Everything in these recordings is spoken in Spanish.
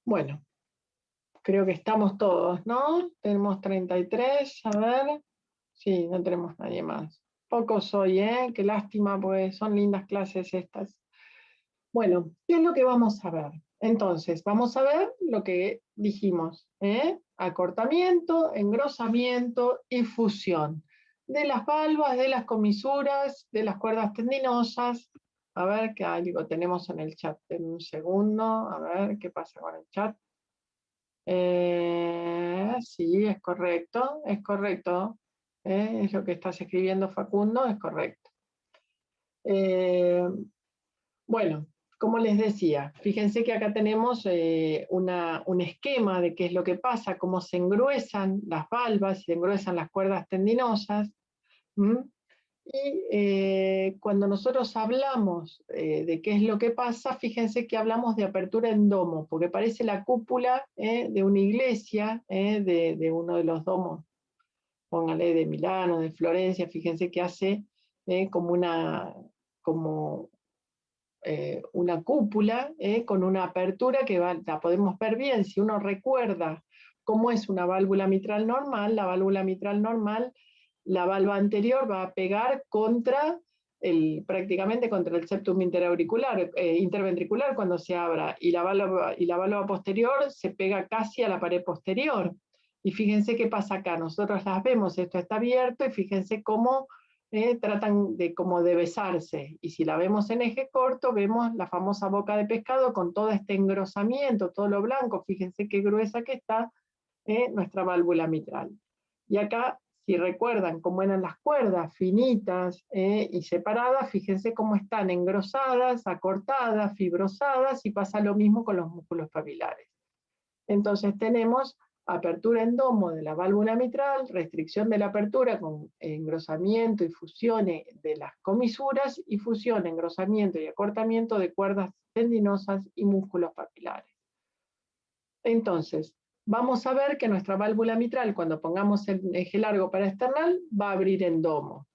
Bueno, creo que estamos todos, ¿no? Tenemos 33, a ver. Sí, no tenemos nadie más. Pocos hoy, ¿eh? Qué lástima, pues son lindas clases estas. Bueno, ¿qué es lo que vamos a ver? Entonces, vamos a ver lo que dijimos, ¿eh? Acortamiento, engrosamiento y fusión de las valvas, de las comisuras, de las cuerdas tendinosas. A ver qué algo tenemos en el chat. En un segundo, a ver qué pasa con el chat. Sí, es correcto. Es lo que estás escribiendo, Facundo, es correcto. Eh, bueno, como les decía, fíjense que acá tenemos un esquema de qué es lo que pasa, cómo se engruesan las valvas, se engruesan las cuerdas tendinosas. ¿M? Y cuando nosotros hablamos de qué es lo que pasa, fíjense que hablamos de apertura en domo, porque parece la cúpula de una iglesia, de uno de los domos, póngale de Milano, de Florencia, fíjense que hace como una cúpula con una apertura que la podemos ver bien. Si uno recuerda cómo es una válvula mitral normal, la válvula mitral normal, la valva anterior va a pegar prácticamente contra el septum interventricular cuando se abra, y la válvula posterior se pega casi a la pared posterior. Y fíjense qué pasa acá, nosotros las vemos, esto está abierto, y fíjense cómo tratan como de besarse, y si la vemos en eje corto, vemos la famosa boca de pescado con todo este engrosamiento, todo lo blanco, fíjense qué gruesa que está nuestra válvula mitral. Y acá, si recuerdan cómo eran las cuerdas finitas y separadas, fíjense cómo están engrosadas, acortadas, fibrosadas, y pasa lo mismo con los músculos papilares. Entonces tenemos apertura en domo de la válvula mitral, restricción de la apertura con engrosamiento y fusión de las comisuras, y fusión, engrosamiento y acortamiento de cuerdas tendinosas y músculos papilares. Entonces, vamos a ver que nuestra válvula mitral, cuando pongamos el eje largo paraesternal, va a abrir en domo.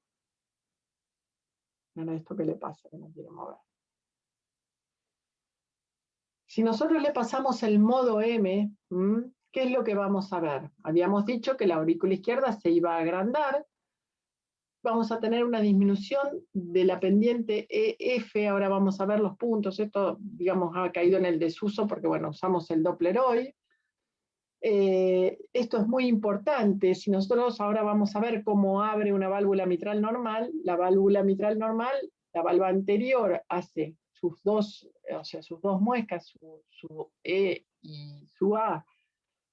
Ahora, ¿esto qué le pasa? Que no quiere mover. Si nosotros le pasamos el modo M, ¿qué es lo que vamos a ver? Habíamos dicho que la aurícula izquierda se iba a agrandar. Vamos a tener una disminución de la pendiente EF. Ahora vamos a ver los puntos. Esto, digamos, ha caído en el desuso porque, bueno, usamos el Doppler hoy. Esto es muy importante. Si nosotros ahora vamos a ver cómo abre una válvula mitral normal, la válvula mitral normal, la valva anterior hace sus dos muescas, su E y su A,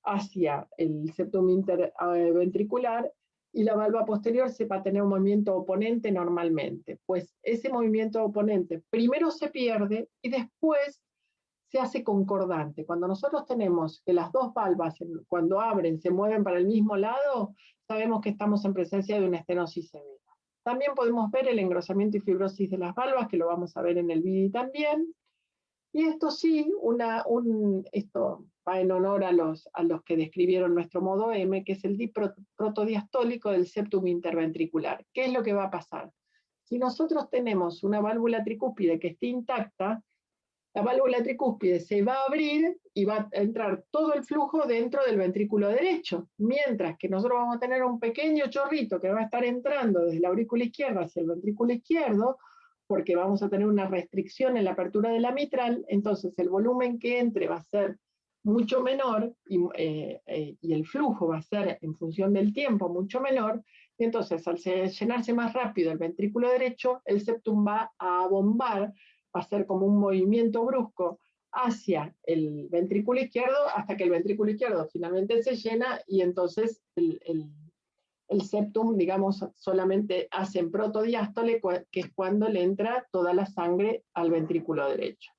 hacia el septum interventricular, y la valva posterior se va a tener un movimiento oponente normalmente. Pues ese movimiento oponente primero se pierde y después se hace concordante. Cuando nosotros tenemos que las dos valvas, cuando abren, se mueven para el mismo lado, sabemos que estamos en presencia de una estenosis severa. También podemos ver el engrosamiento y fibrosis de las valvas, que lo vamos a ver en el vídeo también. Y esto sí, esto va en honor a los que describieron nuestro modo M, que es el protodiastólico del septum interventricular. ¿Qué es lo que va a pasar? Si nosotros tenemos una válvula tricúspide que esté intacta, la válvula tricúspide se va a abrir y va a entrar todo el flujo dentro del ventrículo derecho, mientras que nosotros vamos a tener un pequeño chorrito que va a estar entrando desde la aurícula izquierda hacia el ventrículo izquierdo, porque vamos a tener una restricción en la apertura de la mitral. Entonces el volumen que entre va a ser mucho menor y el flujo va a ser en función del tiempo mucho menor. Y entonces, al llenarse más rápido el ventrículo derecho, el septum va a bombar, va a ser como un movimiento brusco hacia el ventrículo izquierdo, hasta que el ventrículo izquierdo finalmente se llena, y entonces el septum, digamos, solamente hace en protodiástole, que es cuando le entra toda la sangre al ventrículo derecho.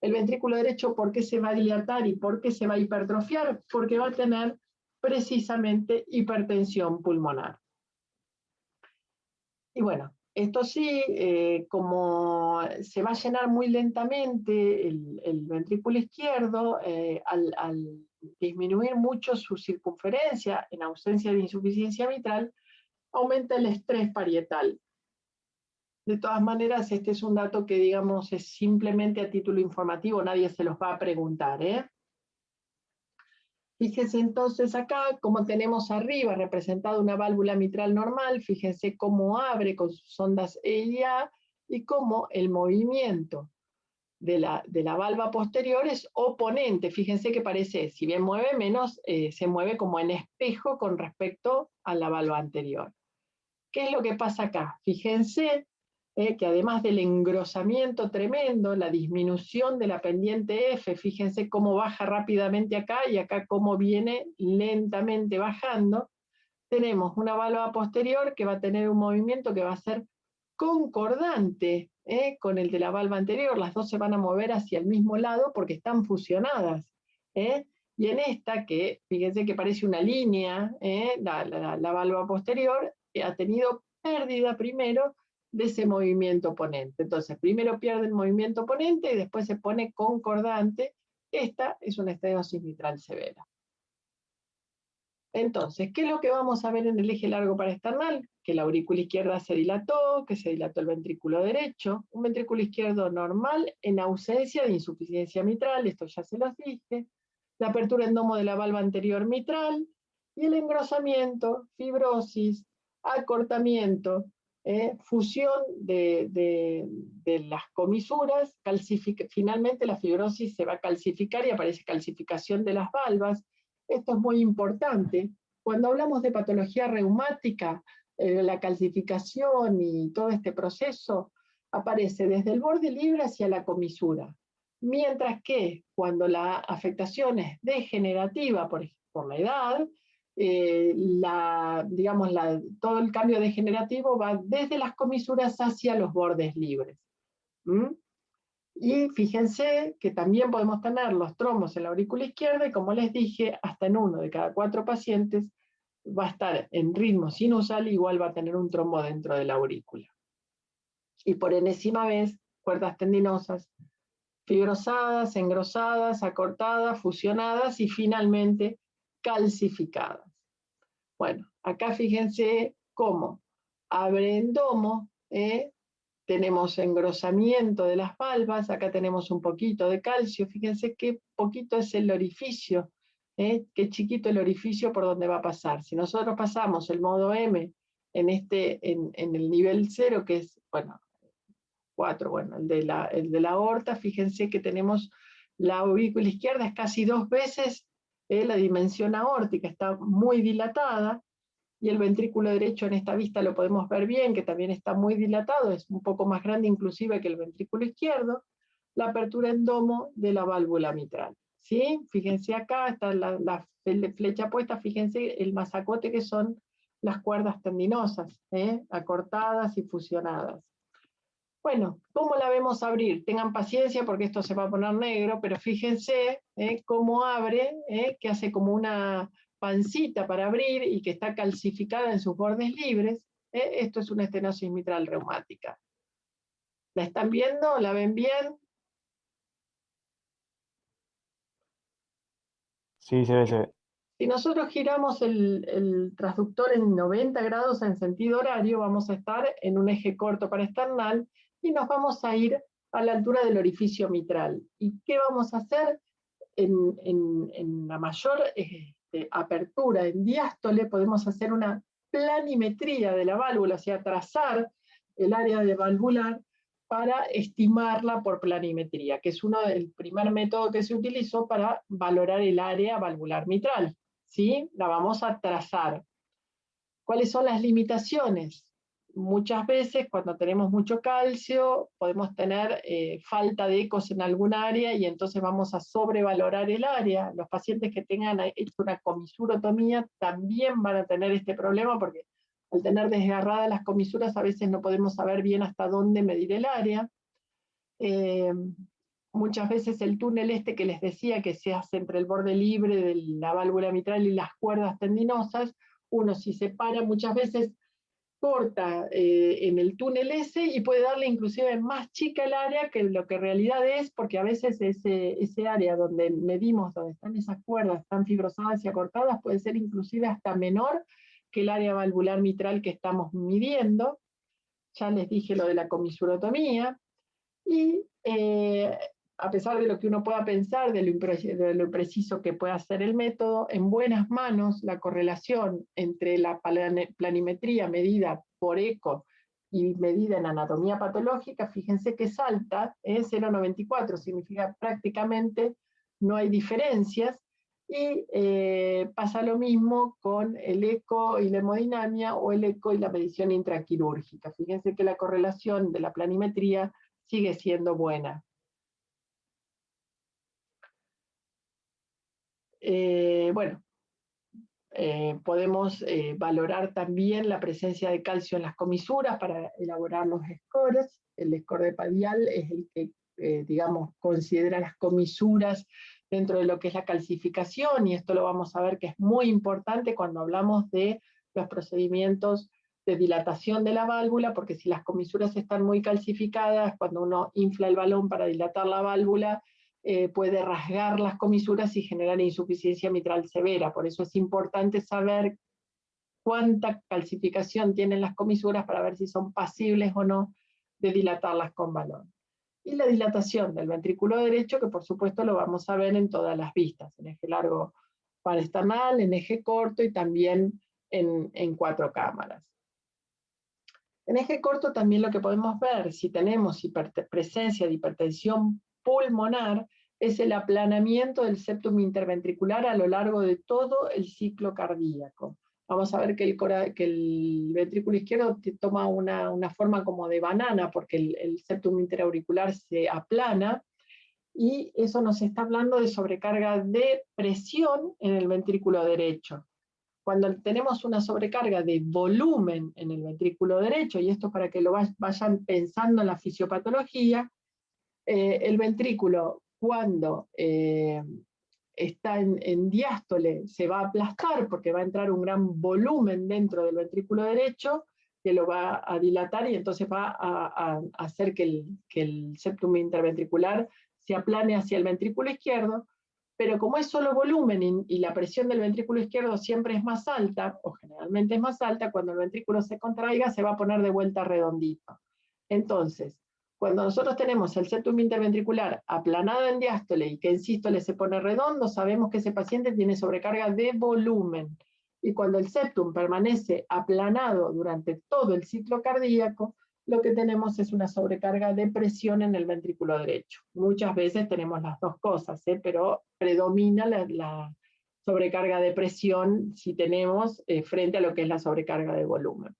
El ventrículo derecho, ¿por qué se va a dilatar y por qué se va a hipertrofiar? Porque va a tener precisamente hipertensión pulmonar. Y bueno, esto sí, como se va a llenar muy lentamente el ventrículo izquierdo, al disminuir mucho su circunferencia en ausencia de insuficiencia mitral, aumenta el estrés parietal. De todas maneras, este es un dato que, digamos, es simplemente a título informativo, nadie se los va a preguntar, ¿eh? Fíjense entonces acá, como tenemos arriba representada una válvula mitral normal, fíjense cómo abre con sus ondas E y A, y cómo el movimiento de la valva posterior es oponente. Fíjense que parece, si bien mueve menos, se mueve como en espejo con respecto a la valva anterior. ¿Qué es lo que pasa acá? Fíjense que además del engrosamiento tremendo, la disminución de la pendiente F, fíjense cómo baja rápidamente acá y acá cómo viene lentamente bajando, tenemos una valva posterior que va a tener un movimiento que va a ser concordante con el de la valva anterior. Las dos se van a mover hacia el mismo lado porque están fusionadas. Y en esta, que fíjense que parece una línea, la valva posterior, ha tenido pérdida primero de ese movimiento oponente. Entonces, primero pierde el movimiento oponente y después se pone concordante. Esta es una estenosis mitral severa. Entonces, ¿qué es lo que vamos a ver en el eje largo paraesternal? Que la aurícula izquierda se dilató, que se dilató el ventrículo derecho, un ventrículo izquierdo normal en ausencia de insuficiencia mitral, esto ya se los dije, la apertura endomo de la valva anterior mitral, y el engrosamiento, fibrosis, acortamiento, fusión de las comisuras, finalmente la fibrosis se va a calcificar y aparece calcificación de las valvas. Esto es muy importante. Cuando hablamos de patología reumática, la calcificación y todo este proceso aparece desde el borde libre hacia la comisura. Mientras que cuando la afectación es degenerativa por la edad, todo el cambio degenerativo va desde las comisuras hacia los bordes libres. ¿Mm? Y fíjense que también podemos tener los trombos en la aurícula izquierda y, como les dije, hasta en 1 de cada 4 pacientes va a estar en ritmo sinusal, igual va a tener un trombo dentro de la aurícula. Y por enésima vez, cuerdas tendinosas fibrosadas, engrosadas, acortadas, fusionadas y finalmente calcificadas. Bueno, acá fíjense cómo abre endomo, tenemos engrosamiento de las valvas, acá tenemos un poquito de calcio, fíjense qué poquito es el orificio, qué chiquito el orificio por donde va a pasar. Si nosotros pasamos el modo M en el nivel 0, que es, bueno, 4, bueno, el de la aorta, fíjense que tenemos la aurícula izquierda es casi 2 veces la dimensión aórtica, está muy dilatada, y el ventrículo derecho en esta vista lo podemos ver bien, que también está muy dilatado, es un poco más grande inclusive que el ventrículo izquierdo, la apertura endomo de la válvula mitral. ¿Sí? Fíjense acá, está la flecha puesta, fíjense el masacote que son las cuerdas tendinosas, acortadas y fusionadas. Bueno, ¿cómo la vemos abrir? Tengan paciencia porque esto se va a poner negro, pero fíjense cómo abre, que hace como una pancita para abrir y que está calcificada en sus bordes libres. Esto es una estenosis mitral reumática. ¿La están viendo? ¿La ven bien? Sí, se ve, se ve. Si nosotros giramos el transductor en 90 grados en sentido horario, vamos a estar en un eje corto paraesternal y nos vamos a ir a la altura del orificio mitral. ¿Y qué vamos a hacer? En la mayor apertura, en diástole, podemos hacer una planimetría de la válvula, o sea, trazar el área de valvular para estimarla por planimetría, que es el primer método que se utilizó para valorar el área valvular mitral. ¿Sí? La vamos a trazar. ¿Cuáles son las limitaciones? Muchas veces cuando tenemos mucho calcio podemos tener falta de ecos en algún área y entonces vamos a sobrevalorar el área. Los pacientes que tengan hecho una comisurotomía también van a tener este problema porque al tener desgarradas las comisuras a veces no podemos saber bien hasta dónde medir el área. Muchas veces el túnel que les decía que se hace entre el borde libre de la válvula mitral y las cuerdas tendinosas, uno si se para muchas veces corta en el túnel y puede darle inclusive más chica el área que lo que en realidad es, porque a veces ese área donde medimos, donde están esas cuerdas tan fibrosadas y acortadas, puede ser inclusive hasta menor que el área valvular mitral que estamos midiendo. Ya les dije lo de la comisurotomía. Y a pesar de lo que uno pueda pensar, de lo impreciso que pueda ser el método, en buenas manos la correlación entre la planimetría medida por eco y medida en anatomía patológica, fíjense que es alta, es 0,94, significa prácticamente no hay diferencias, y pasa lo mismo con el eco y la hemodinamia o el eco y la medición intraquirúrgica. Fíjense que la correlación de la planimetría sigue siendo buena. Bueno, podemos valorar también la presencia de calcio en las comisuras para elaborar los scores. El score de Padial es el que, digamos, considera las comisuras dentro de lo que es la calcificación, y esto lo vamos a ver que es muy importante cuando hablamos de los procedimientos de dilatación de la válvula, porque si las comisuras están muy calcificadas, cuando uno infla el balón para dilatar la válvula, puede rasgar las comisuras y generar insuficiencia mitral severa. Por eso es importante saber cuánta calcificación tienen las comisuras para ver si son pasibles o no de dilatarlas con balón. Y la dilatación del ventrículo derecho, que por supuesto lo vamos a ver en todas las vistas, en eje largo paraesternal, en eje corto y también en 4 cámaras. En eje corto también lo que podemos ver, si tenemos presencia de hipertensión pulmonar, es el aplanamiento del septum interventricular a lo largo de todo el ciclo cardíaco. Vamos a ver que el ventrículo izquierdo toma una forma como de banana, porque el septum interauricular se aplana, y eso nos está hablando de sobrecarga de presión en el ventrículo derecho. Cuando tenemos una sobrecarga de volumen en el ventrículo derecho, y esto para que lo vayan pensando en la fisiopatología, el ventrículo cuando está en diástole se va a aplastar porque va a entrar un gran volumen dentro del ventrículo derecho que lo va a dilatar, y entonces va a hacer que el septum interventricular se aplane hacia el ventrículo izquierdo. Pero como es solo volumen y la presión del ventrículo izquierdo siempre es más alta, o generalmente es más alta, cuando el ventrículo se contraiga se va a poner de vuelta redondito. Entonces, cuando nosotros tenemos el septum interventricular aplanado en diástole y que en sístole se pone redondo, sabemos que ese paciente tiene sobrecarga de volumen. Y cuando el septum permanece aplanado durante todo el ciclo cardíaco, lo que tenemos es una sobrecarga de presión en el ventrículo derecho. Muchas veces tenemos las dos cosas, pero predomina la sobrecarga de presión si tenemos frente a lo que es la sobrecarga de volumen.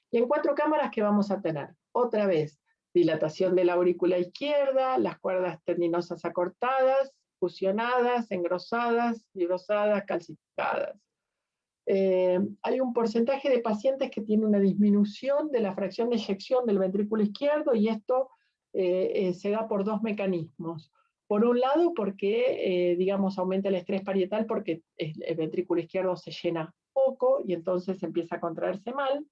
Y en 4 cámaras, ¿qué vamos a tener? Otra vez, dilatación de la aurícula izquierda, las cuerdas tendinosas acortadas, fusionadas, engrosadas, fibrosadas, calcificadas. Hay un porcentaje de pacientes que tiene una disminución de la fracción de eyección del ventrículo izquierdo, y esto se da por 2 mecanismos. Por un lado, porque, digamos, aumenta el estrés parietal porque el ventrículo izquierdo se llena poco y entonces empieza a contraerse mal.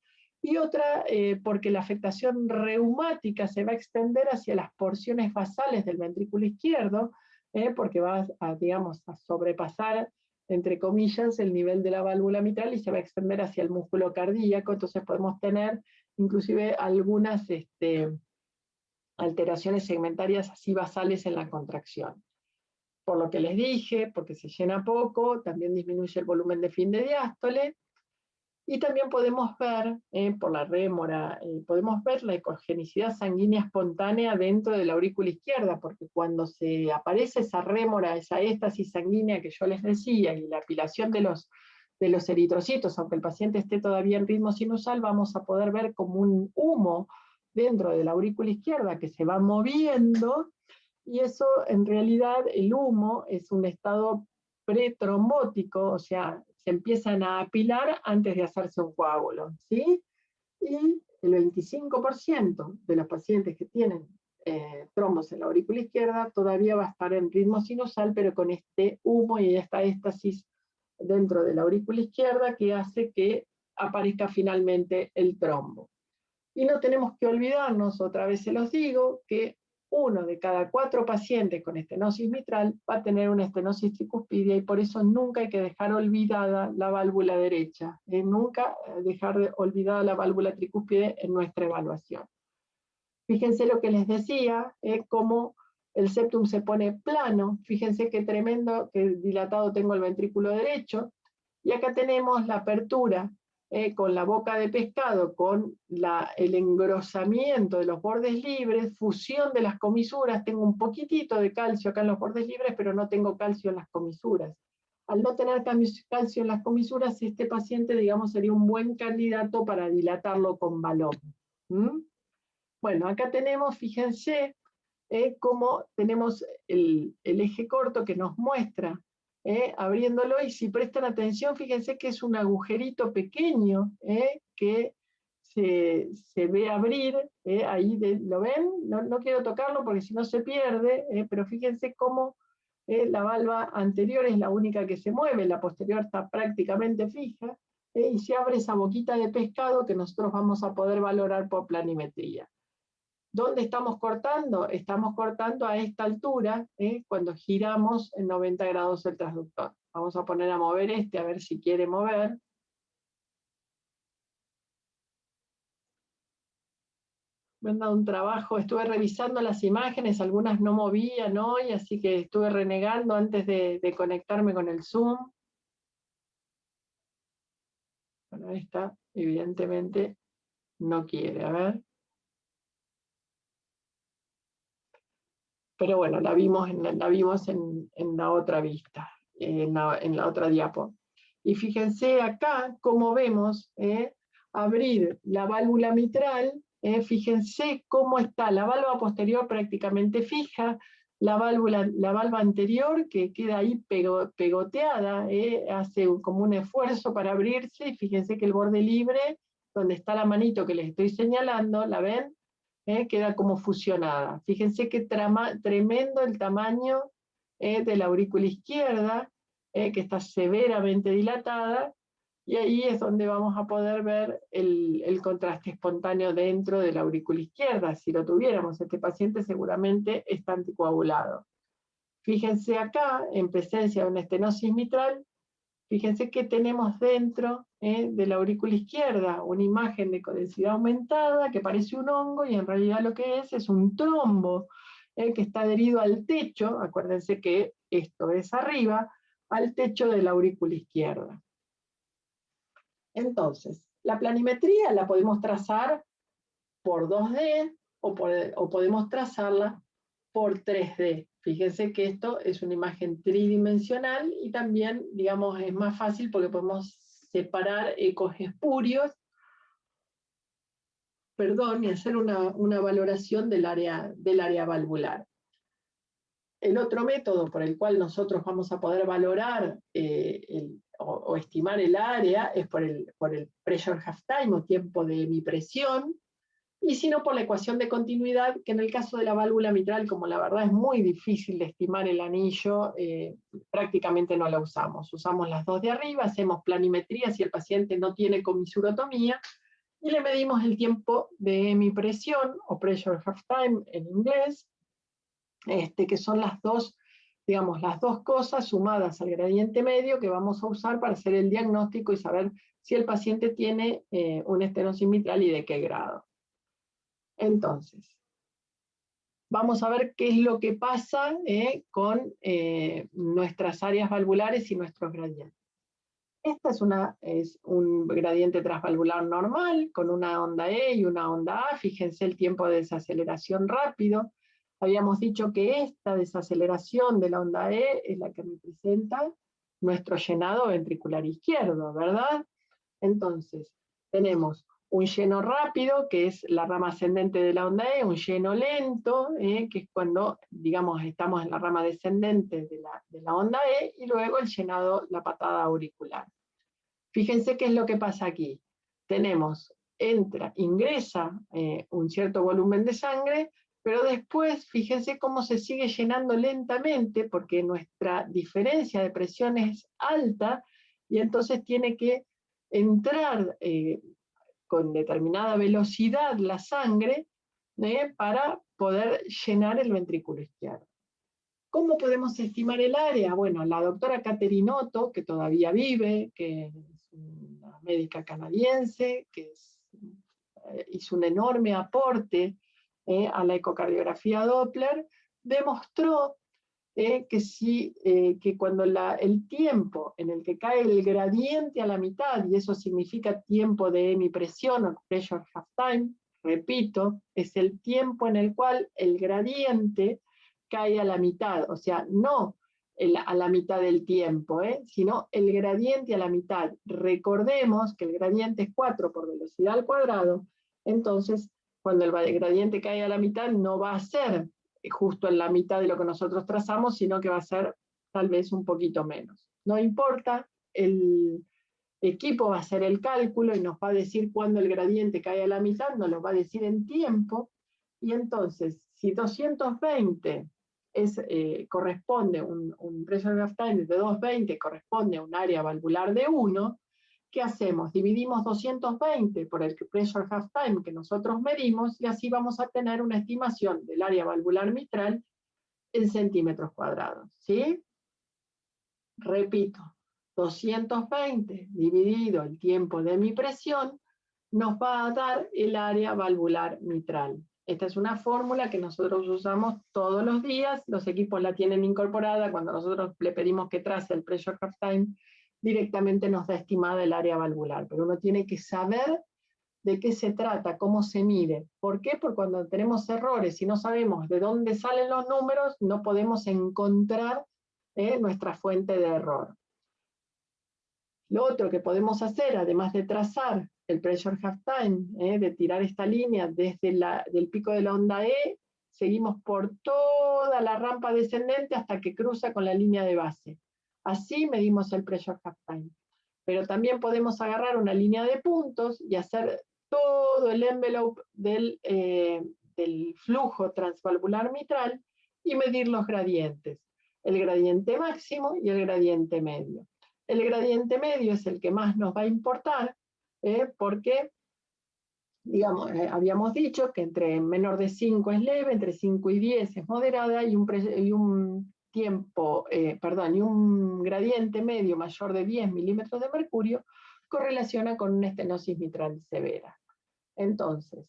Y otra, porque la afectación reumática se va a extender hacia las porciones basales del ventrículo izquierdo, porque va a, digamos, a sobrepasar, entre comillas, el nivel de la válvula mitral y se va a extender hacia el músculo cardíaco. Entonces podemos tener inclusive algunas alteraciones segmentarias así basales en la contracción. Por lo que les dije, porque se llena poco, también disminuye el volumen de fin de diástole. Y también podemos ver, por la rémora, podemos ver la ecogenicidad sanguínea espontánea dentro de la aurícula izquierda, porque cuando se aparece esa rémora, esa éstasis sanguínea que yo les decía, y la apilación de los eritrocitos, aunque el paciente esté todavía en ritmo sinusal, vamos a poder ver como un humo dentro de la aurícula izquierda que se va moviendo, y eso en realidad, el humo es un estado pretrombótico, o sea, se empiezan a apilar antes de hacerse un coágulo, ¿sí? Y el 25% de los pacientes que tienen trombos en la aurícula izquierda todavía va a estar en ritmo sinusal, pero con este humo y esta éstasis dentro de la aurícula izquierda que hace que aparezca finalmente el trombo. Y no tenemos que olvidarnos, otra vez se los digo, que 1 de cada 4 pacientes con estenosis mitral va a tener una estenosis tricuspidia, y por eso nunca hay que dejar olvidada la válvula derecha, nunca dejar olvidada la válvula tricúspide en nuestra evaluación. Fíjense lo que les decía, cómo el septum se pone plano, fíjense qué tremendo, qué dilatado tengo el ventrículo derecho, y acá tenemos la apertura con la boca de pescado, con el engrosamiento de los bordes libres, fusión de las comisuras, tengo un poquitito de calcio acá en los bordes libres, pero no tengo calcio en las comisuras. Al no tener calcio en las comisuras, este paciente, digamos, sería un buen candidato para dilatarlo con balón. ¿Mm? Bueno, acá tenemos, fíjense, cómo tenemos el eje corto que nos muestra abriéndolo, y si prestan atención, fíjense que es un agujerito pequeño que se ve abrir, ahí ¿lo ven? No quiero tocarlo porque si no se pierde, pero fíjense cómo la valva anterior es la única que se mueve, la posterior está prácticamente fija, y se abre esa boquita de pescado que nosotros vamos a poder valorar por planimetría. ¿Dónde estamos cortando? Estamos cortando a esta altura, cuando giramos en 90 grados el transductor. Vamos a poner a mover a ver si quiere mover. Me han dado un trabajo, estuve revisando las imágenes, algunas no movían hoy, así que estuve renegando antes de conectarme con el Zoom. Bueno, esta evidentemente no quiere, a ver. Pero bueno, la vimos en la otra vista, en la otra diapo. Y fíjense acá cómo vemos abrir la válvula mitral, fíjense cómo está la valva posterior prácticamente fija, la valva anterior que queda ahí pegoteada, hace como un esfuerzo para abrirse, y fíjense que el borde libre, donde está la manito que les estoy señalando, ¿la ven? Queda como fusionada. Fíjense qué tremendo el tamaño de la aurícula izquierda, que está severamente dilatada, y ahí es donde vamos a poder ver el contraste espontáneo dentro de la aurícula izquierda. Si lo tuviéramos, este paciente seguramente está anticoagulado. Fíjense acá, en presencia de una estenosis mitral, fíjense que tenemos dentro de la aurícula izquierda una imagen de densidad aumentada que parece un hongo, y en realidad lo que es un trombo que está adherido al techo. Acuérdense que esto es arriba, al techo de la aurícula izquierda. Entonces, la planimetría la podemos trazar por 2D o podemos trazarla por 3D. Fíjense que esto es una imagen tridimensional, y también, digamos, es más fácil porque podemos separar ecos espurios, y hacer una valoración del área valvular. El otro método por el cual nosotros vamos a poder valorar o estimar el área es por el pressure half time, o tiempo de hemipresión, y si no por la ecuación de continuidad, que en el caso de la válvula mitral, como la verdad es muy difícil de estimar el anillo, prácticamente no la usamos. Usamos las dos de arriba, hacemos planimetría si el paciente no tiene comisurotomía, y le medimos el tiempo de hemipresión, o pressure half time en inglés, que son las dos, digamos, las dos cosas sumadas al gradiente medio que vamos a usar para hacer el diagnóstico y saber si el paciente tiene una estenosis mitral y de qué grado. Entonces, vamos a ver qué es lo que pasa con nuestras áreas valvulares y nuestros gradientes. Esta es un gradiente transvalvular normal, con una onda E y una onda A. Fíjense el tiempo de desaceleración rápido. Habíamos dicho que esta desaceleración de la onda E es la que representa nuestro llenado ventricular izquierdo, ¿verdad? Entonces, tenemos un lleno rápido, que es la rama ascendente de la onda E, un lleno lento, que es cuando, digamos, estamos en la rama descendente de la onda E, y luego el llenado, la patada auricular. Fíjense qué es lo que pasa aquí. Tenemos, ingresa un cierto volumen de sangre, pero después, fíjense cómo se sigue llenando lentamente, porque nuestra diferencia de presión es alta, y entonces tiene que entrar con determinada velocidad la sangre para poder llenar el ventrículo izquierdo. ¿Cómo podemos estimar el área? Bueno, la doctora Catherine Otto, que todavía vive, que es una médica canadiense, que hizo un enorme aporte a la ecocardiografía Doppler, demostró que cuando el tiempo en el que cae el gradiente a la mitad, y eso significa tiempo de hemipresión o pressure half time, repito, es el tiempo en el cual el gradiente cae a la mitad, o sea, no a la mitad del tiempo, sino el gradiente a la mitad. Recordemos que el gradiente es 4 por velocidad al cuadrado, entonces cuando el gradiente cae a la mitad no va a ser justo en la mitad de lo que nosotros trazamos, sino que va a ser tal vez un poquito menos. No importa, el equipo va a hacer el cálculo y nos va a decir cuándo el gradiente cae a la mitad, nos lo va a decir en tiempo, y entonces, si 220 corresponde, un pressure half time de 220 corresponde a un área valvular de 1, ¿qué hacemos? Dividimos 220 por el pressure half time que nosotros medimos y así vamos a tener una estimación del área valvular mitral en centímetros cuadrados. ¿Sí? Repito, 220 dividido el tiempo de mi presión nos va a dar el área valvular mitral. Esta es una fórmula que nosotros usamos todos los días, los equipos la tienen incorporada, cuando nosotros le pedimos que trace el pressure half time, directamente nos da estimada el área valvular, pero uno tiene que saber de qué se trata, cómo se mide. ¿Por qué? Porque cuando tenemos errores y no sabemos de dónde salen los números, no podemos encontrar nuestra fuente de error. Lo otro que podemos hacer, además de trazar el pressure half time, de tirar esta línea desde del pico de la onda E, seguimos por toda la rampa descendente hasta que cruza con la línea de base. Así medimos el pressure half time. Pero también podemos agarrar una línea de puntos y hacer todo el envelope del flujo transvalvular mitral y medir los gradientes, el gradiente máximo y el gradiente medio. El gradiente medio es el que más nos va a importar, porque, digamos, habíamos dicho que entre menor de 5 es leve, entre 5 y 10 es moderada, y un gradiente medio mayor de 10 milímetros de mercurio correlaciona con una estenosis mitral severa. Entonces,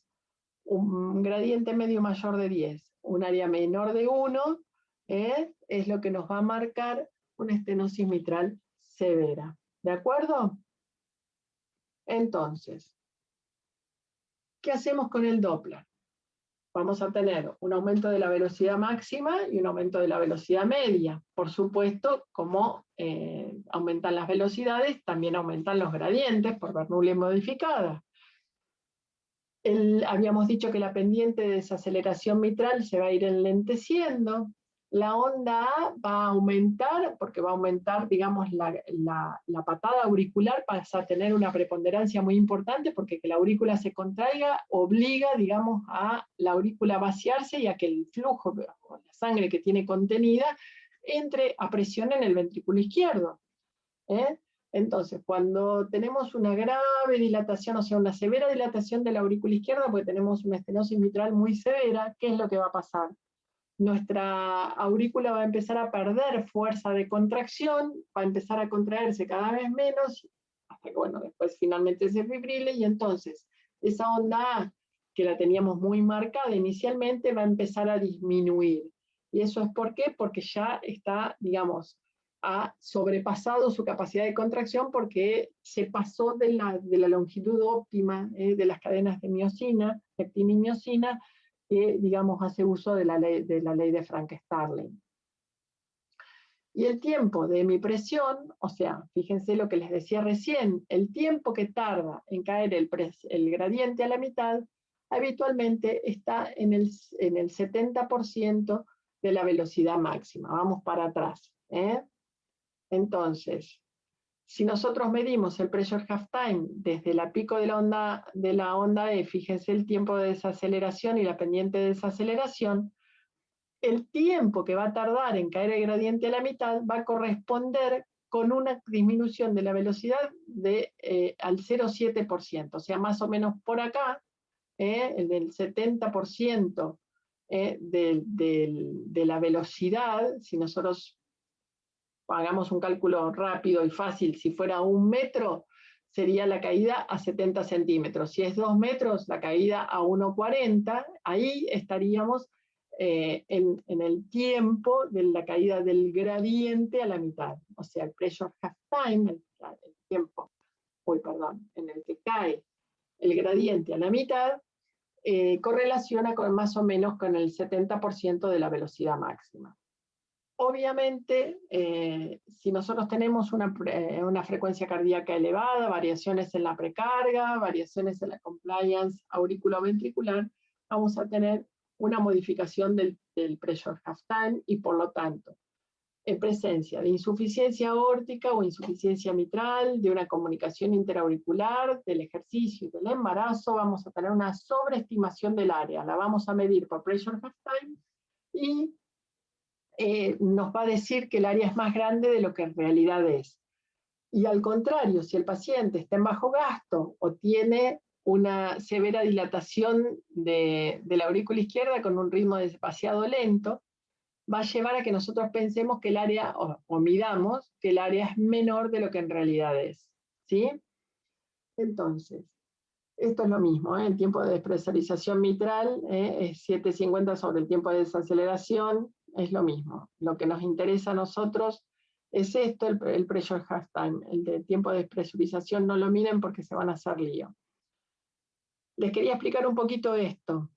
un gradiente medio mayor de 10, un área menor de 1, es lo que nos va a marcar una estenosis mitral severa. ¿De acuerdo? Entonces, ¿qué hacemos con el Doppler? Vamos a tener un aumento de la velocidad máxima y un aumento de la velocidad media. Por supuesto, como aumentan las velocidades, también aumentan los gradientes por Bernoulli modificada. Habíamos dicho que la pendiente de desaceleración mitral se va a ir enlenteciendo. La onda A va a aumentar, porque va a aumentar, digamos, la patada auricular, pasa a tener una preponderancia muy importante, porque que la aurícula se contraiga obliga, digamos, a la aurícula a vaciarse y a que el flujo, o la sangre que tiene contenida, entre a presión en el ventrículo izquierdo. Entonces, cuando tenemos una grave dilatación, o sea, una severa dilatación de la aurícula izquierda, porque tenemos una estenosis mitral muy severa, ¿qué es lo que va a pasar? Nuestra aurícula va a empezar a perder fuerza de contracción, va a empezar a contraerse cada vez menos, hasta que, bueno, después finalmente se fibrile, y entonces esa onda A, que la teníamos muy marcada inicialmente, va a empezar a disminuir. ¿Y eso es por qué? Porque ya está, digamos, ha sobrepasado su capacidad de contracción, porque se pasó de la longitud óptima de las cadenas de miosina, leptina y miosina, que, digamos, hace uso de la ley de Frank-Starling. Y el tiempo de mi presión, o sea, fíjense lo que les decía recién, el tiempo que tarda en caer el gradiente a la mitad, habitualmente está en el 70% de la velocidad máxima. Vamos para atrás. Entonces, si nosotros medimos el pressure half time desde la pico de la onda E, fíjense el tiempo de desaceleración y la pendiente de desaceleración, el tiempo que va a tardar en caer el gradiente a la mitad va a corresponder con una disminución de la velocidad al 0,7%, o sea, más o menos por acá, el del 70% de la velocidad. Si nosotros hagamos un cálculo rápido y fácil, si fuera 1 metro, sería la caída a 70 centímetros. Si es 2 metros, la caída a 1,40, ahí estaríamos en el tiempo de la caída del gradiente a la mitad. O sea, el pressure half time, el tiempo, en el que cae el gradiente a la mitad, correlaciona más o menos con el 70% de la velocidad máxima. Obviamente, si nosotros tenemos una frecuencia cardíaca elevada, variaciones en la precarga, variaciones en la compliance auriculoventricular, vamos a tener una modificación del pressure half time y por lo tanto, en presencia de insuficiencia aórtica o insuficiencia mitral, de una comunicación interauricular, del ejercicio y del embarazo, vamos a tener una sobreestimación del área. La vamos a medir por pressure half time y nos va a decir que el área es más grande de lo que en realidad es. Y al contrario, si el paciente está en bajo gasto o tiene una severa dilatación de la aurícula izquierda con un ritmo despaciado lento, va a llevar a que nosotros pensemos que el área, o midamos, que el área es menor de lo que en realidad es. ¿Sí? Entonces, esto es lo mismo, el tiempo de despresurización mitral es 750 sobre el tiempo de desaceleración, es lo mismo. Lo que nos interesa a nosotros es esto, el pressure half time. El de tiempo de despresurización no lo miren porque se van a hacer lío. Les quería explicar un poquito esto.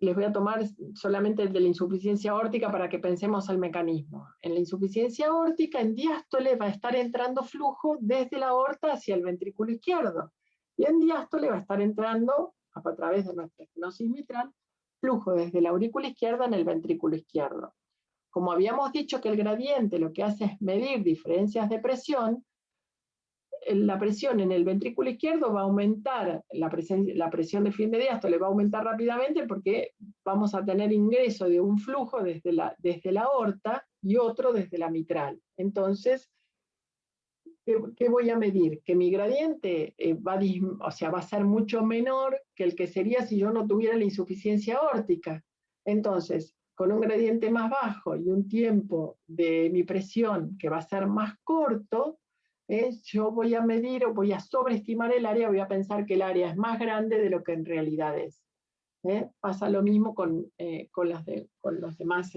Les voy a tomar solamente el de la insuficiencia aórtica para que pensemos el mecanismo. En la insuficiencia aórtica, en diástole va a estar entrando flujo desde la aorta hacia el ventrículo izquierdo. Y en diástole va a estar entrando, a través de nuestra estenosis mitral, flujo desde la aurícula izquierda en el ventrículo izquierdo. Como habíamos dicho que el gradiente lo que hace es medir diferencias de presión, la presión en el ventrículo izquierdo va a aumentar, la presión de fin de diástole va a aumentar rápidamente porque vamos a tener ingreso de un flujo desde la aorta y otro desde la mitral. Entonces, ¿qué voy a medir? Que mi gradiente va a ser mucho menor que el que sería si yo no tuviera la insuficiencia aórtica. Entonces, con un gradiente más bajo y un tiempo de mi presión que va a ser más corto, yo voy a medir o voy a sobreestimar el área, voy a pensar que el área es más grande de lo que en realidad es. Pasa lo mismo con las demás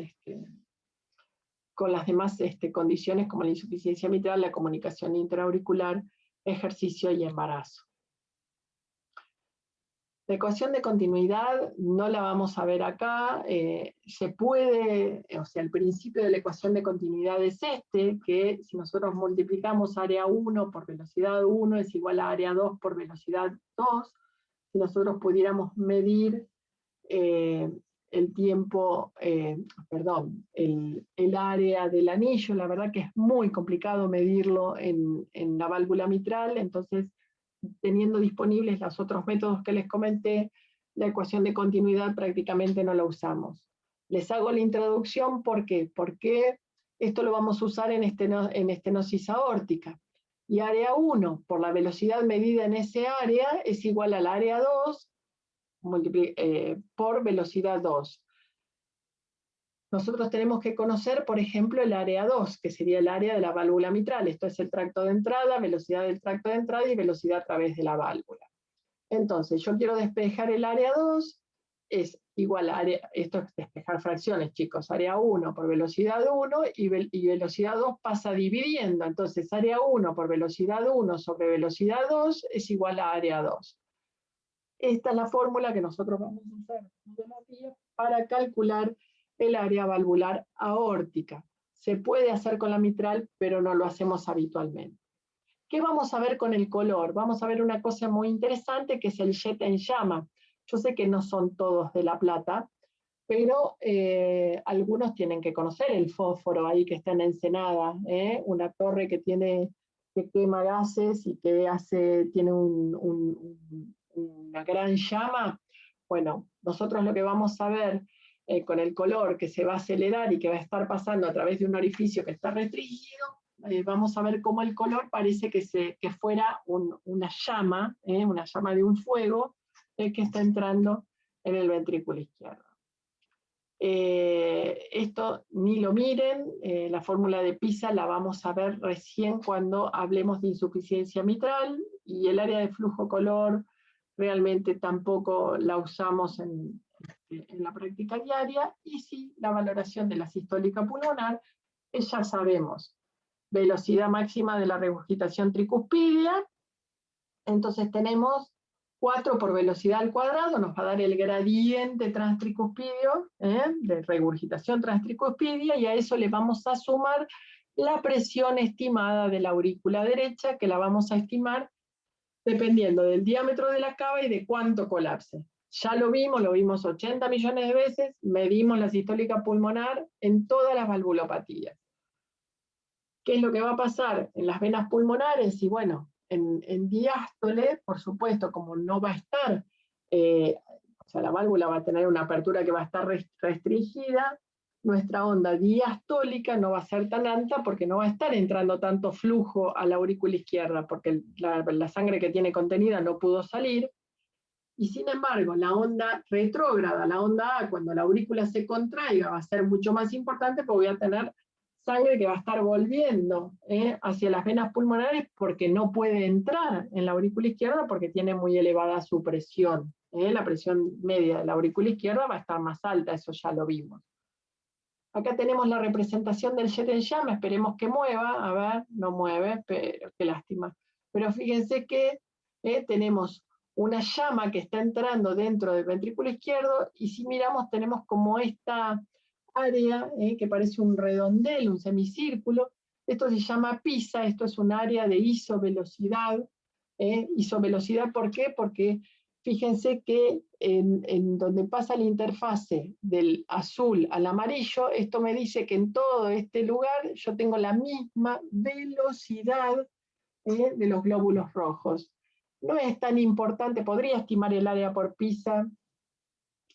condiciones como la insuficiencia mitral, la comunicación intraauricular, ejercicio y embarazo. La ecuación de continuidad no la vamos a ver acá, se puede, o sea, el principio de la ecuación de continuidad es que si nosotros multiplicamos área 1 por velocidad 1 es igual a área 2 por velocidad 2, si nosotros pudiéramos medir el tiempo, el área del anillo, la verdad que es muy complicado medirlo en la válvula mitral, entonces teniendo disponibles los otros métodos que les comenté, la ecuación de continuidad prácticamente no la usamos. Les hago la introducción, ¿por qué? Porque esto lo vamos a usar en estenosis aórtica. Y área 1, por la velocidad medida en ese área, es igual al área 2 por velocidad 2. Nosotros tenemos que conocer, por ejemplo, el área 2, que sería el área de la válvula mitral. Esto es el tracto de entrada, velocidad del tracto de entrada y velocidad a través de la válvula. Entonces, yo quiero despejar el área 2, es igual a área, esto es despejar fracciones, chicos, área 1 por velocidad 1 y velocidad 2 pasa dividiendo. Entonces, área 1 por velocidad 1 sobre velocidad 2 es igual a área 2. Esta es la fórmula que nosotros vamos a usar para calcular el área valvular aórtica. Se puede hacer con la mitral, pero no lo hacemos habitualmente. ¿Qué vamos a ver con el color? Vamos a ver una cosa muy interesante que es el jet en llama. Yo sé que no son todos de La Plata, pero algunos tienen que conocer el fósforo ahí que está en Ensenada, una torre que quema gases y que tiene una gran llama. Bueno, nosotros lo que vamos a ver con el color que se va a acelerar y que va a estar pasando a través de un orificio que está restringido, vamos a ver cómo el color parece que fuera una llama de un fuego que está entrando en el ventrículo izquierdo. Esto ni lo miren, la fórmula de PISA la vamos a ver recién cuando hablemos de insuficiencia mitral, y el área de flujo color realmente tampoco la usamos en la práctica diaria. Y sí, la valoración de la sistólica pulmonar, ya sabemos, velocidad máxima de la regurgitación tricuspidia. Entonces tenemos 4 por velocidad al cuadrado, nos va a dar el gradiente transtricuspidio, de regurgitación transtricuspidia, y a eso le vamos a sumar la presión estimada de la aurícula derecha, que la vamos a estimar dependiendo del diámetro de la cava y de cuánto colapse. Ya lo vimos 80 millones de veces, medimos la sistólica pulmonar en todas las valvulopatías. ¿Qué es lo que va a pasar en las venas pulmonares? Y bueno, en diástole, por supuesto, como no va a estar, o sea, la válvula va a tener una apertura que va a estar restringida, nuestra onda diastólica no va a ser tan alta porque no va a estar entrando tanto flujo a la aurícula izquierda, porque la sangre que tiene contenida no pudo salir. Y sin embargo, la onda retrógrada, la onda A, cuando la aurícula se contraiga, va a ser mucho más importante porque voy a tener sangre que va a estar volviendo hacia las venas pulmonares porque no puede entrar en la aurícula izquierda porque tiene muy elevada su presión. La presión media de la aurícula izquierda va a estar más alta, eso ya lo vimos. Acá tenemos la representación del jet en llama, esperemos que mueva, a ver, no mueve, pero qué lástima. Pero fíjense que tenemos una llama que está entrando dentro del ventrículo izquierdo, y si miramos tenemos como esta área que parece un redondel, un semicírculo. Esto se llama PISA, esto es un área de isovelocidad. Isovelocidad, ¿por qué? Porque fíjense que en donde pasa la interfase del azul al amarillo, esto me dice que en todo este lugar yo tengo la misma velocidad de los glóbulos rojos. No es tan importante, podría estimar el área por PISA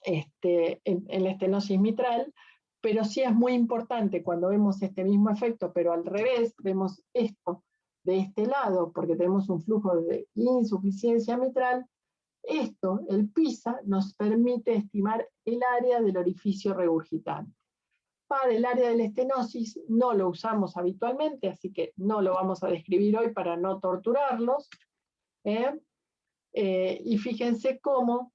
en la estenosis mitral, pero sí es muy importante cuando vemos este mismo efecto, pero al revés, vemos esto de este lado, porque tenemos un flujo de insuficiencia mitral. Esto, el PISA, nos permite estimar el área del orificio regurgitante. Para el área de la estenosis no lo usamos habitualmente, así que no lo vamos a describir hoy para no torturarlos. Y fíjense cómo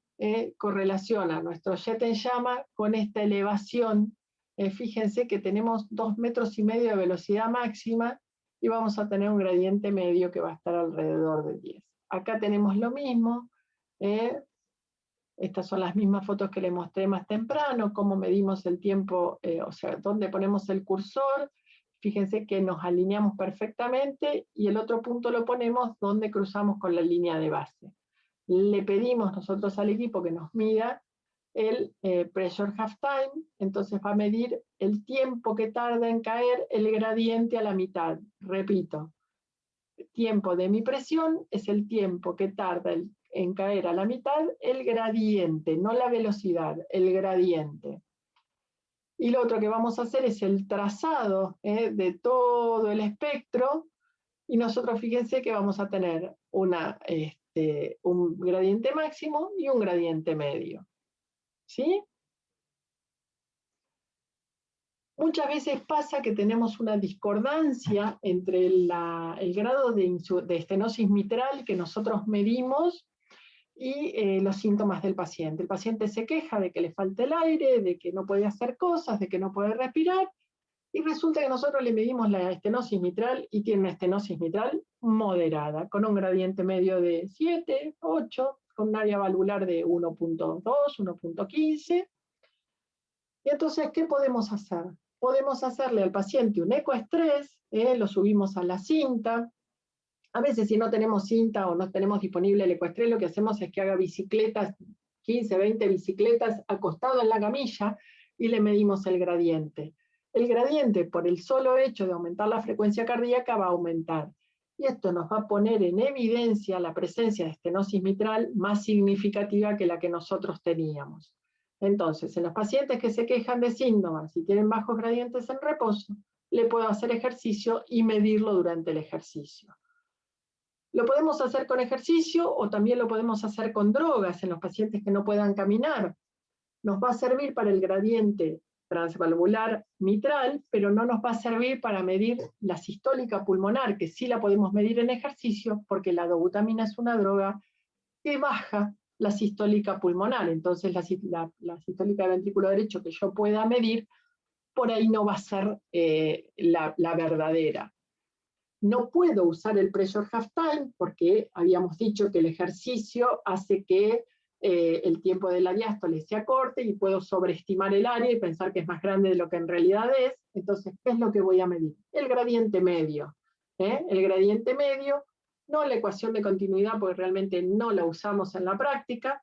correlaciona nuestro jet en llama con esta elevación. Fíjense que tenemos 2,5 metros de velocidad máxima y vamos a tener un gradiente medio que va a estar alrededor de 10. Acá tenemos lo mismo. Estas son las mismas fotos que les mostré más temprano, cómo medimos el tiempo, o sea, dónde ponemos el cursor. Fíjense que nos alineamos perfectamente, y el otro punto lo ponemos donde cruzamos con la línea de base. Le pedimos nosotros al equipo que nos mida el pressure half time, entonces va a medir el tiempo que tarda en caer el gradiente a la mitad. Repito, el tiempo de mi presión es el tiempo que tarda en caer a la mitad el gradiente, no la velocidad, el gradiente. Y lo otro que vamos a hacer es el trazado de todo el espectro, y nosotros fíjense que vamos a tener un gradiente máximo y un gradiente medio. ¿Sí? Muchas veces pasa que tenemos una discordancia entre el grado de estenosis mitral que nosotros medimos y los síntomas del paciente. El paciente se queja de que le falta el aire, de que no puede hacer cosas, de que no puede respirar, y resulta que nosotros le medimos la estenosis mitral y tiene una estenosis mitral moderada, con un gradiente medio de 7, 8, con un área valvular de 1.2, 1.15. Y entonces, ¿qué podemos hacer? Podemos hacerle al paciente un ecoestrés, lo subimos a la cinta. A veces, si no tenemos cinta o no tenemos disponible el ecoestrés, lo que hacemos es que haga bicicletas, 15, 20 bicicletas acostado en la camilla, y le medimos el gradiente. El gradiente, por el solo hecho de aumentar la frecuencia cardíaca, va a aumentar. Y esto nos va a poner en evidencia la presencia de estenosis mitral más significativa que la que nosotros teníamos. Entonces, en los pacientes que se quejan de síntomas y tienen bajos gradientes en reposo, le puedo hacer ejercicio y medirlo durante el ejercicio. Lo podemos hacer con ejercicio o también lo podemos hacer con drogas en los pacientes que no puedan caminar. Nos va a servir para el gradiente transvalvular mitral, pero no nos va a servir para medir la sistólica pulmonar, que sí la podemos medir en ejercicio, porque la dobutamina es una droga que baja la sistólica pulmonar. Entonces la sistólica del ventrículo derecho que yo pueda medir, por ahí no va a ser la verdadera. No puedo usar el pressure half time porque habíamos dicho que el ejercicio hace que el tiempo de la diástole se acorte y puedo sobreestimar el área y pensar que es más grande de lo que en realidad es. Entonces, ¿qué es lo que voy a medir? El gradiente medio. El gradiente medio, no la ecuación de continuidad porque realmente no la usamos en la práctica,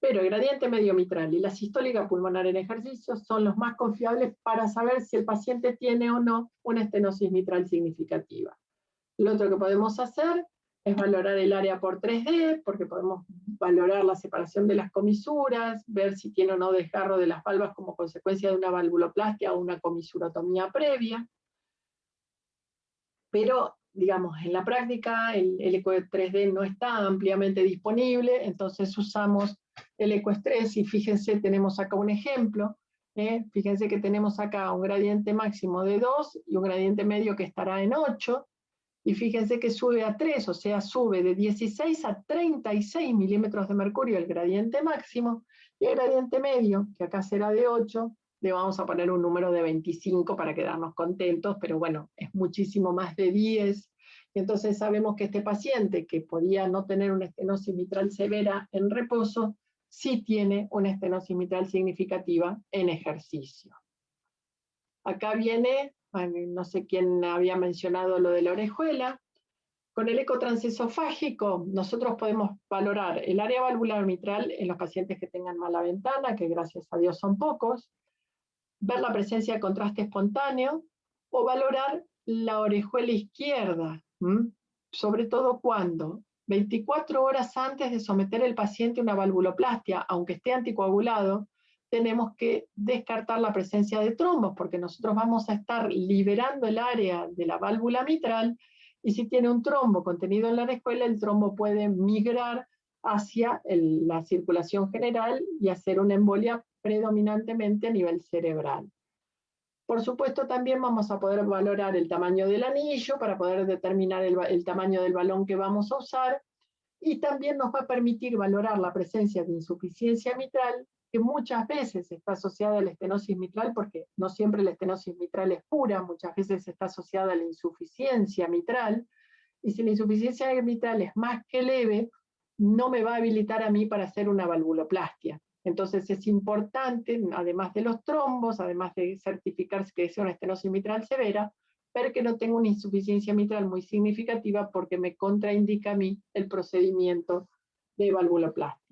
pero el gradiente medio mitral y la sistólica pulmonar en ejercicio son los más confiables para saber si el paciente tiene o no una estenosis mitral significativa. Lo otro que podemos hacer es valorar el área por 3D, porque podemos valorar la separación de las comisuras, ver si tiene o no desgarro de las valvas como consecuencia de una valvuloplastia o una comisurotomía previa. Pero, digamos, en la práctica el eco 3D no está ampliamente disponible, entonces usamos el ecoestrés y fíjense, tenemos acá un ejemplo. Fíjense que tenemos acá un gradiente máximo de 2 y un gradiente medio que estará en 8. Y fíjense que sube a 3, o sea, sube de 16 a 36 milímetros de mercurio el gradiente máximo, y el gradiente medio, que acá será de 8, le vamos a poner un número de 25 para quedarnos contentos, pero bueno, es muchísimo más de 10. Y entonces sabemos que este paciente, que podía no tener una estenosis mitral severa en reposo, sí tiene una estenosis mitral significativa en ejercicio. Acá viene, no sé quién había mencionado lo de la orejuela. Con el eco transesofágico nosotros podemos valorar el área valvular mitral en los pacientes que tengan mala ventana, que gracias a Dios son pocos, ver la presencia de contraste espontáneo o valorar la orejuela izquierda, sobre todo cuando 24 horas antes de someter el paciente a una valvuloplastia, aunque esté anticoagulado, tenemos que descartar la presencia de trombos, porque nosotros vamos a estar liberando el área de la válvula mitral, y si tiene un trombo contenido en la orejuela, el trombo puede migrar hacia la circulación general y hacer una embolia predominantemente a nivel cerebral. Por supuesto, también vamos a poder valorar el tamaño del anillo para poder determinar el tamaño del balón que vamos a usar, y también nos va a permitir valorar la presencia de insuficiencia mitral, que muchas veces está asociada a la estenosis mitral, porque no siempre la estenosis mitral es pura, muchas veces está asociada a la insuficiencia mitral, y si la insuficiencia mitral es más que leve, no me va a habilitar a mí para hacer una valvuloplastia. Entonces es importante, además de los trombos, además de certificarse que es una estenosis mitral severa, ver que no tengo una insuficiencia mitral muy significativa porque me contraindica a mí el procedimiento de valvuloplastia.